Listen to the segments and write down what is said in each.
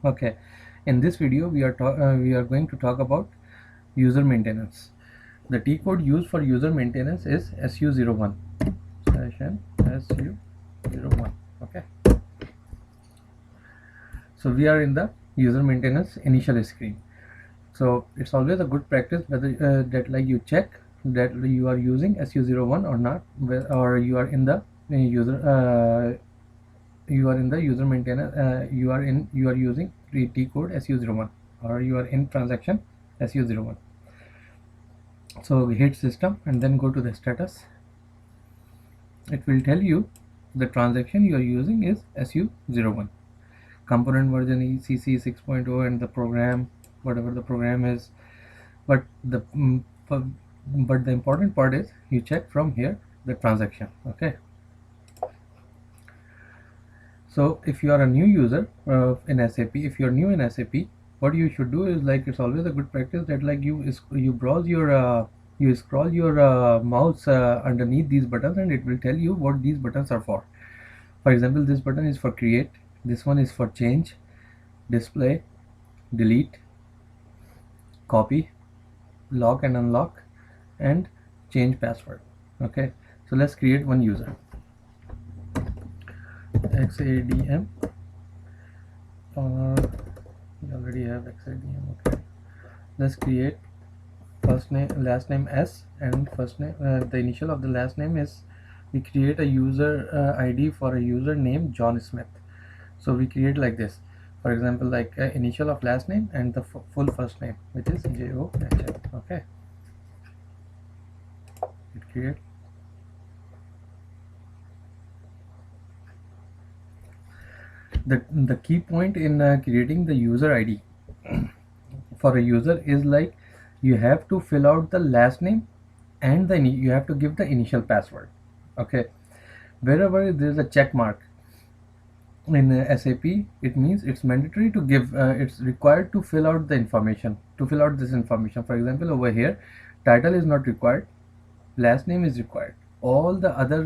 Okay, in this video we are going to talk about user maintenance. The T code used for user maintenance is SU01 session SU01. Okay, so we are in the user maintenance initial screen. So it's always a good practice whether that like you check that you are using SU01 or not, or you are in the user you are in the user maintenance, you are using T code SU01, or you are in transaction SU01. So we hit system and then go to the status. It will tell you the transaction you are using is SU01. Component version is CC 6.0 and the program, whatever the program is. But the but the important part is you check from here the transaction. Okay, so if you are a new user in SAP, if you are new in SAP, what you should do is, like, it's always a good practice that like you browse your you scroll your mouse underneath these buttons, and it will tell you what these buttons are for. For example, this button is for create, this one is for change, display, delete, copy, lock and unlock, and change password. Okay, so let's create one user. XADM, or we already have XADM. Okay, let's create first name, last name S, and first name, the initial of the last name is, we create a user ID for a user named John Smith. So we create like this, for example, like initial of last name and the full first name, which is JOHN. Okay, it create. The key point in creating the user ID for a user is like you have to fill out the last name, and then you have to give the initial password. Okay, wherever there is a check mark in SAP, it means it's mandatory to give, it's required to fill out the information, to fill out this information. For example, over here, title is not required, last name is required. All the other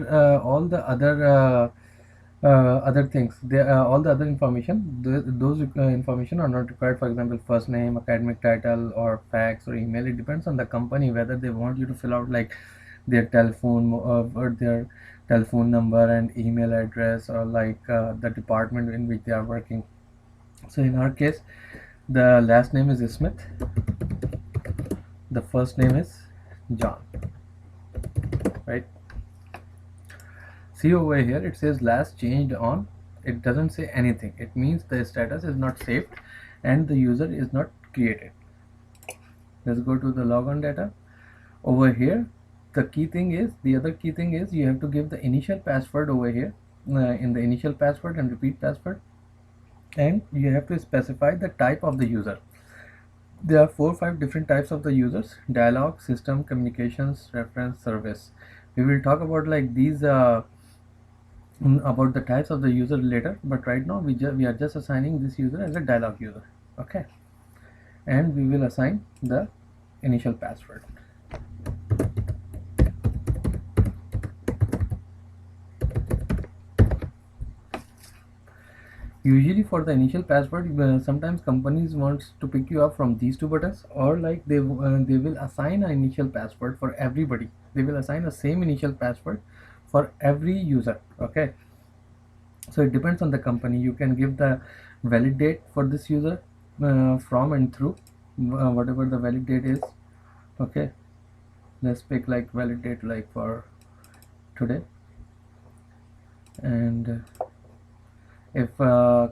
things, all the other information, those information are not required. For example, first name, academic title, or fax or email. It depends on the company whether they want you to fill out like their telephone or their telephone number and email address, or like the department in which they are working. So in our case, the last name is Smith, the first name is John, right? See over here, it says last changed on, it doesn't say anything. It means the status is not saved and the user is not created. Let's go to the logon data. Over here, the key thing is, the other key thing is, you have to give the initial password over here, in the initial password and repeat password, and you have to specify the type of the user. There are 4 or 5 different types of the users: dialog, system, communications, reference, service. We will talk about like these about the types of the user later, but right now we are just assigning this user as a dialog user. Okay, and we will assign the initial password. Usually for the initial password, sometimes companies wants to pick you up from these two buttons, or like they will assign an initial password for everybody. They will assign the same initial password for every user. Okay, so it depends on the company. You can give the valid date for this user, from and through, whatever the valid date is. Okay, let's pick like valid date like for today. And if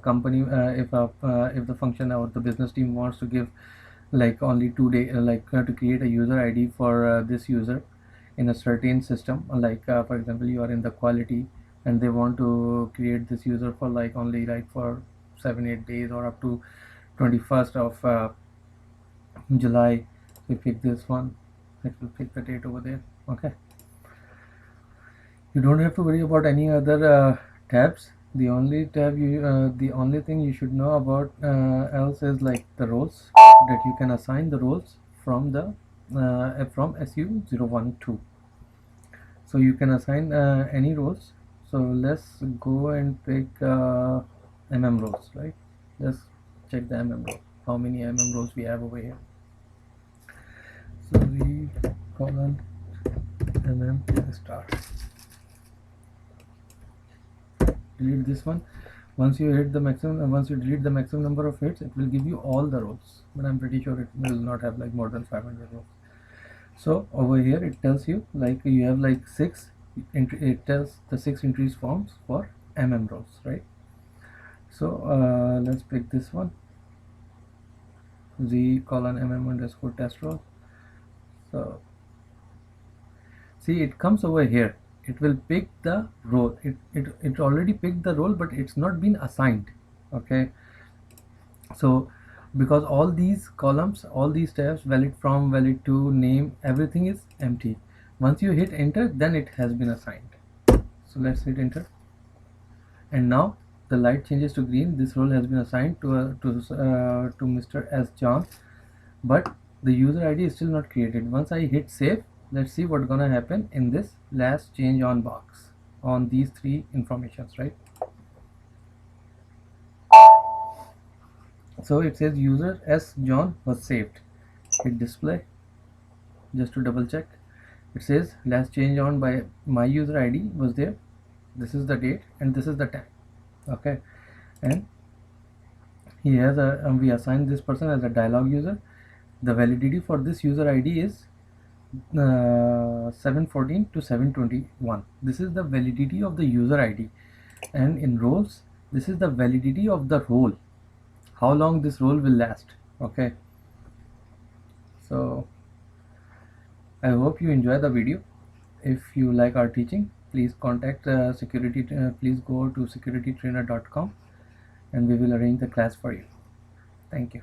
company if the function or the business team wants to give like only 2 day, to create a user ID for this user in a certain system, like for example, you are in the quality and they want to create this user for like only like for 7-8 days, or up to 21st of July. We pick this one, it will pick the date over there. Okay, you don't have to worry about any other tabs. The only tab you the only thing you should know about else is like the roles, that you can assign the roles from the from SU012. So you can assign any roles. So let's go and pick MM roles, right? Let's check the row, how many rows we have over here. So we colon star, delete this one. Once you hit the maximum, once you delete the maximum number of hits, it will give you all the rows, but I'm pretty sure it will not have like more than 500 rows. So over here it tells you like you have like 6 it tells the 6 entries forms for rows, right? So let's pick this one, z colon underscore test row. So see, it comes over here, it will pick the role. It already picked the role, but it's not been assigned. Okay, so because all these columns, all these tabs, valid from, valid to, name, everything is empty. Once you hit enter, then it has been assigned. So let's hit enter, and now the light changes to green. This role has been assigned to Mr. S. John, but the user ID is still not created. Once I hit save, let's see what's gonna happen in this last change on box on these 3 informations, right? So it says user S. John was saved. Hit display just to double check. It says last change on by my user ID was there. This is the date and this is the time. Okay, and he has a we assigned this person as a dialog user. The validity for this user ID is 714 to 721. This is the validity of the user ID, and in roles this is the validity of the role, how long this role will last. Okay, so I hope you enjoy the video. If you like our teaching, please contact please go to securitytrainer.com and we will arrange the class for you. Thank you.